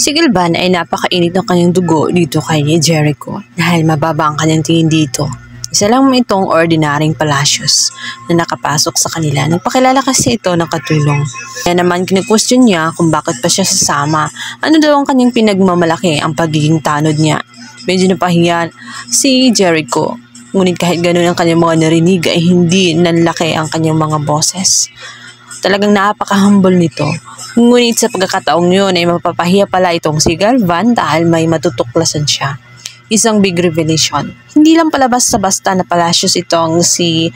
Si Gilvan ay napakainit ng kanyang dugo dito kay Jericho dahil mababa ang kanyang tingin dito. Isa lang itong ordinaryong Palacios na nakapasok sa kanila. Nagpakilala kasi ito ng katulong. Kaya naman kine-question niya kung bakit pa siya sasama. Ano daw ang kanyang pinagmamalaki ang pagiging tanod niya. Medyo napahiya si Jericho. Ngunit kahit ganun ang kanyang mga narinig ay hindi nanlaki ang kanyang mga boses. Talagang napaka-humble nito. Ngunit sa pagkakataong yun ay mapapahiya pala itong si Gilvan dahil may matutuklasan siya. Isang big revelation. Hindi lang pala basta-basta na Palacios itong si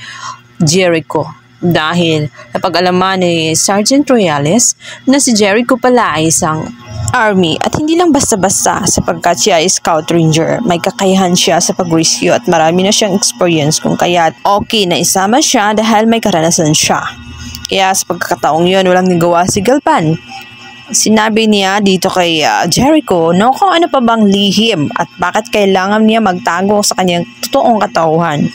Jericho. Dahil napag-alaman ni Sergeant Royales na si Jericho pala ay isang army at hindi lang basta-basta sapagkat siya ay scout ranger. May kakayahan siya sa pag-rescue at marami na siyang experience kung kaya't okay na isama siya dahil may karanasan siya. Kaya sa pagkakataong yun, walang nagawa si Gilvan. Sinabi niya dito kay Jericho kung ano pa bang lihim at bakit kailangan niya magtago sa kanyang totoong katauhan.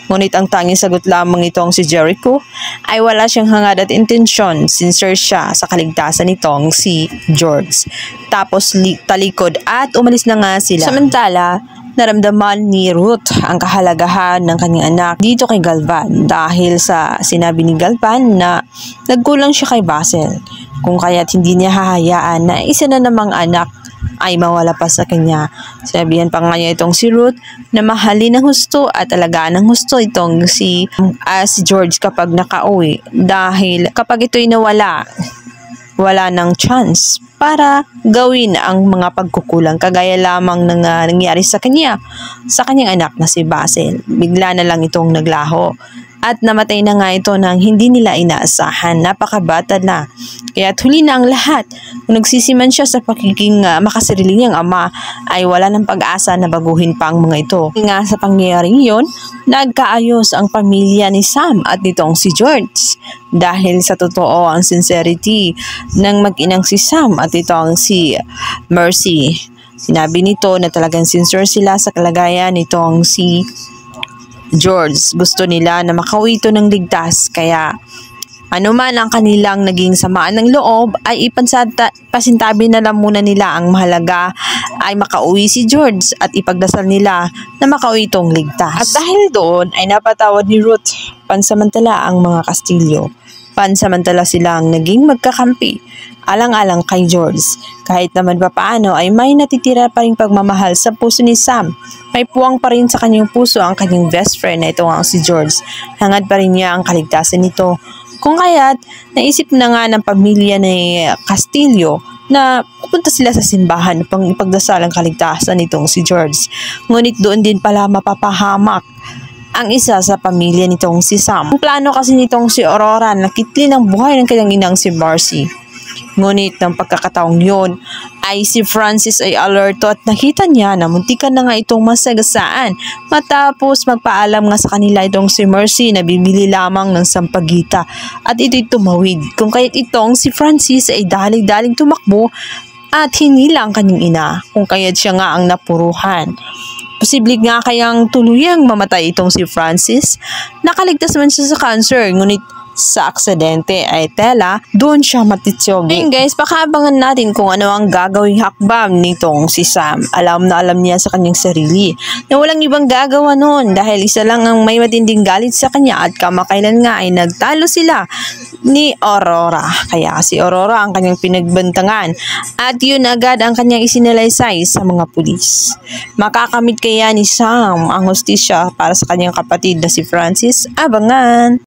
Ngunit ang tanging sagot lamang itong si Jericho ay wala siyang hangad at intensyon. Sincere siya sa kaligtasan nitong si George. Tapos talikod at umalis na nga sila. Samantala, naramdaman ni Ruth ang kahalagahan ng kanyang anak dito kay Gilvan dahil sa sinabi ni Gilvan na nagkulang siya kay Basil. Kung kaya't hindi niya hahayaan na isa na namang anak ay mawala pa sa kanya. Sinabihan pa nga niya itong si Ruth na mahalin ng husto at alagaan ng husto itong si George kapag nakauwi dahil kapag ito'y nawala, wala ng chance para gawin ang mga pagkukulang kagaya lamang ng nangyari sa kanyang anak na si Basil. Bigla na lang itong naglaho at namatay na nga ito nang hindi nila inaasahan. Napakabata na. Kaya huli na ang lahat. Kung nagsisiman siya sa pagiging makasarili niyang ama ay wala ng pag-asa na baguhin pa ang mga ito. Nga sa pangyayaring yon, nagkaayos ang pamilya ni Sam at nitong si George. Dahil sa totoo ang sincerity ng mag-inang si Sam at itong si Mercy. Sinabi nito na talagang sincere sila sa kalagayan nitong si George. Gusto nila na makauwi ito ng ligtas kaya anuman ang kanilang naging samaan ng loob ay pasintabi na lang muna nila. Ang mahalaga ay makauwi si George at ipagdasal nila na makauwi itong ligtas. At dahil doon ay napatawad ni Ruth pansamantala ang mga Castillo. Pansamantala silang naging magkakampi alang-alang kay George. Kahit naman pa paano ay may natitira pa rin pagmamahal sa puso ni Sam. May puwang pa rin sa kanyang puso ang kanyang best friend na ito ang si George. Hangad pa rin niya ang kaligtasan nito. Kung kaya't naisip na nga ng pamilya ni Castillo na pupunta sila sa simbahan upang ipagdasal ang kaligtasan nitong si George. Ngunit doon din pala mapapahamak ang isa sa pamilya nitong si Sam. Ang plano kasi nitong si Aurora na kitlin ang buhay ng kanyang inang si Marcy. Ngunit ng pagkakataong yun ay si Francis ay alerto at nakita niya na muntikan na nga itong masagasaan matapos magpaalam nga sa kanila itong si Mercy na bibili lamang ng sampagita at ito'y tumawid. Kung kaya't itong si Francis ay dalig-daling tumakbo at hinila ang kanyang ina kung kaya't siya nga ang napuruhan. Posible nga kayang tuluyang mamatay itong si Francis. Nakaligtas man siya sa cancer, ngunit sa aksidente ay tela, doon siya matityogi. Ngayon guys, pakaabangan natin kung ano ang gagawing hakbang nitong si Sam. Alam na alam niya sa kanyang sarili na walang ibang gagawa noon dahil isa lang ang may matinding galit sa kanya at kamakailan nga ay nagtalo sila ni Aurora. Kaya si Aurora ang kanyang pinagbantangan at yun agad ang kanyang isinalaysay sa mga pulis. Makakamit kaya ni Sam ang hustisya para sa kanyang kapatid na si Francis? Abangan!